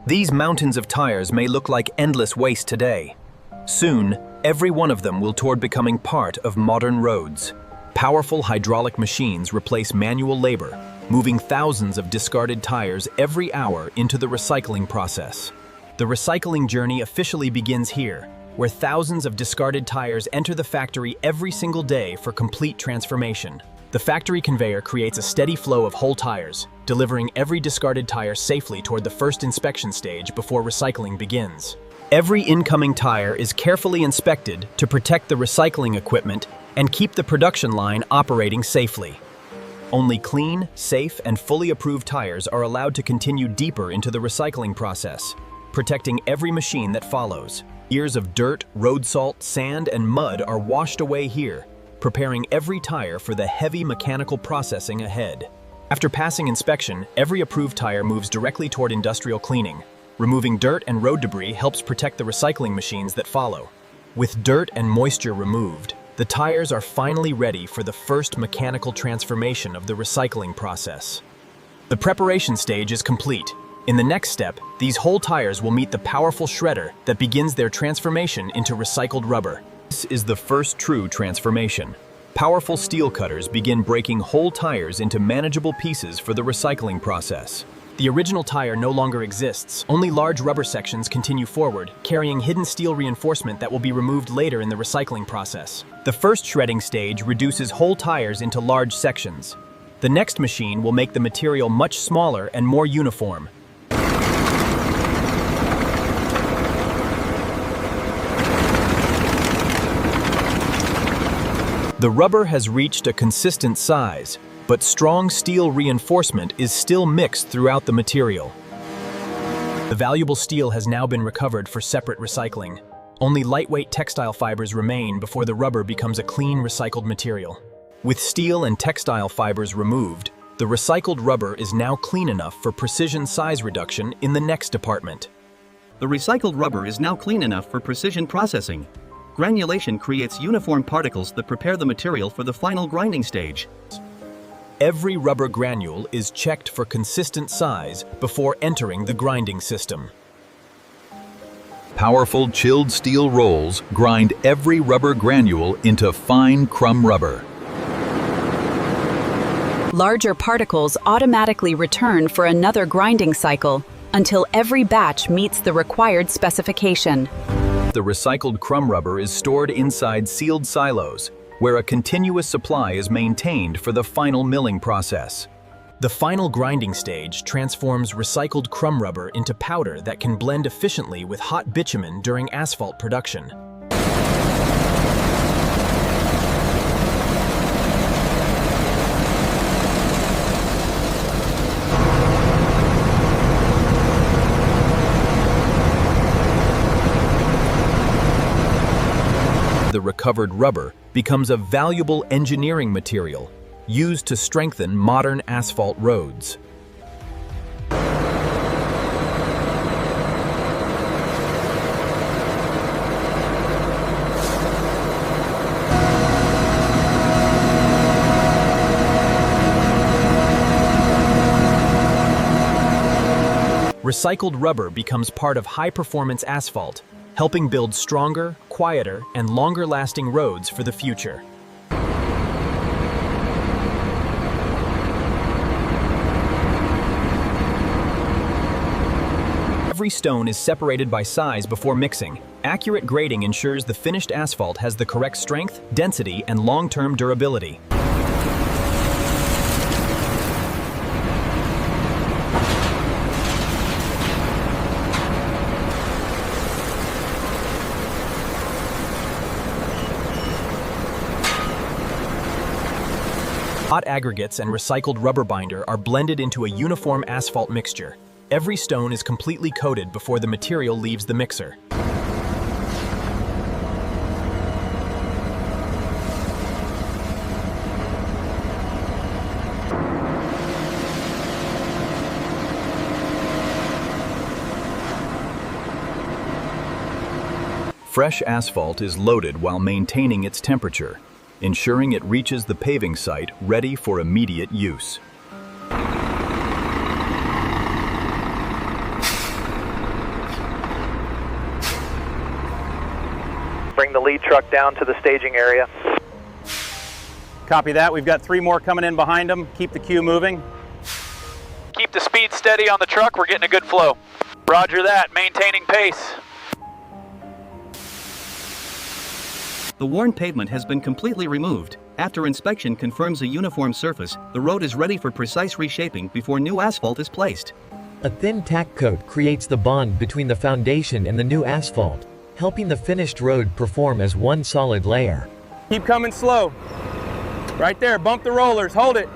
These mountains of tires may look like endless waste today. Soon, every one of them will toward becoming part of modern roads. Powerful hydraulic machines replace manual labor, moving thousands of discarded tires every hour into the recycling process. The recycling journey officially begins here, where thousands of discarded tires enter the factory every single day for complete transformation. The factory conveyor creates a steady flow of whole tires, delivering every discarded tire safely toward the first inspection stage before recycling begins. Every incoming tire is carefully inspected to protect the recycling equipment and keep the production line operating safely. Only clean, safe, and fully approved tires are allowed to continue deeper into the recycling process, protecting every machine that follows. Years of dirt, road salt, sand, and mud are washed away here, preparing every tire for the heavy mechanical processing ahead. After passing inspection, every approved tire moves directly toward industrial cleaning. Removing dirt and road debris helps protect the recycling machines that follow. With dirt and moisture removed, the tires are finally ready for the first mechanical transformation of the recycling process. The preparation stage is complete. In the next step, these whole tires will meet the powerful shredder that begins their transformation into recycled rubber. This is the first true transformation. Powerful steel cutters begin breaking whole tires into manageable pieces for the recycling process. The original tire no longer exists. Only large rubber sections continue forward, carrying hidden steel reinforcement that will be removed later in the recycling process. The first shredding stage reduces whole tires into large sections. The next machine will make the material much smaller and more uniform. The rubber has reached a consistent size, but strong steel reinforcement is still mixed throughout the material. The valuable steel has now been recovered for separate recycling. Only lightweight textile fibers remain before the rubber becomes a clean recycled material. With steel and textile fibers removed, the recycled rubber is now clean enough for precision size reduction in the next department. The recycled rubber is now clean enough for precision processing. Granulation creates uniform particles that prepare the material for the final grinding stage. Every rubber granule is checked for consistent size before entering the grinding system. Powerful chilled steel rolls grind every rubber granule into fine crumb rubber. Larger particles automatically return for another grinding cycle until every batch meets the required specification. The recycled crumb rubber is stored inside sealed silos, where a continuous supply is maintained for the final milling process. The final grinding stage transforms recycled crumb rubber into powder that can blend efficiently with hot bitumen during asphalt production. The recovered rubber becomes a valuable engineering material used to strengthen modern asphalt roads. Recycled rubber becomes part of high-performance asphalt, helping build stronger, quieter, and longer-lasting roads for the future. Every stone is separated by size before mixing. Accurate grading ensures the finished asphalt has the correct strength, density, and long-term durability. Hot aggregates and recycled rubber binder are blended into a uniform asphalt mixture. Every stone is completely coated before the material leaves the mixer. Fresh asphalt is loaded while maintaining its temperature, ensuring it reaches the paving site ready for immediate use. Bring the lead truck down to the staging area. Copy that. We've got 3 more coming in behind them. Keep the queue moving. Keep the speed steady on the truck. We're getting a good flow. Roger that. Maintaining pace. The worn pavement has been completely removed. After inspection confirms a uniform surface, the road is ready for precise reshaping before new asphalt is placed. A thin tack coat creates the bond between the foundation and the new asphalt, helping the finished road perform as one solid layer. Keep coming slow. Right there, bump the rollers, hold it.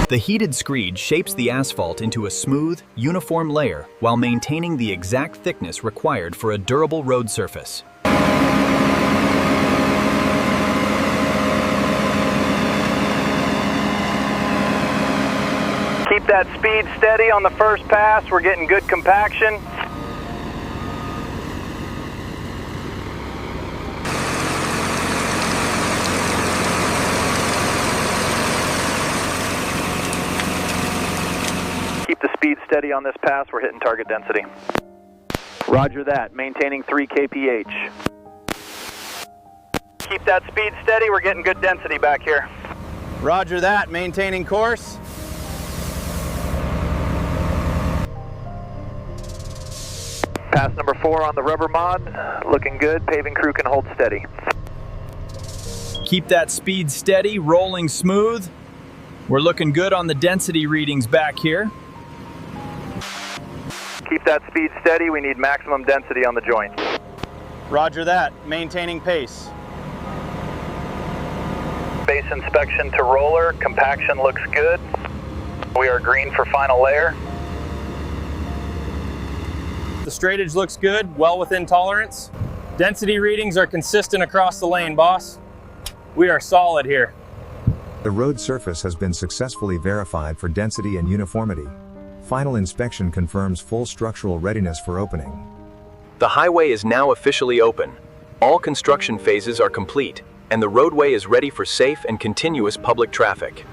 The heated screed shapes the asphalt into a smooth, uniform layer while maintaining the exact thickness required for a durable road surface. Keep that speed steady on the first pass. We're getting good compaction. Keep the speed steady on this pass. We're hitting target density. Roger that. Maintaining 3 kph. Keep that speed steady. We're getting good density back here. Roger that. Maintaining course. Pass number 4 on the rubber mod. Looking good. Paving crew can hold steady. Keep that speed steady, rolling smooth. We're looking good on the density readings back here. Keep that speed steady. We need maximum density on the joint. Roger that. Maintaining pace. Base inspection to roller. Compaction looks good. We are green for final layer. The straightage looks good, well within tolerance. Density readings are consistent across the lane, boss. We are solid here. The road surface has been successfully verified for density and uniformity. Final inspection confirms full structural readiness for opening. The highway is now officially open. All construction phases are complete, and the roadway is ready for safe and continuous public traffic.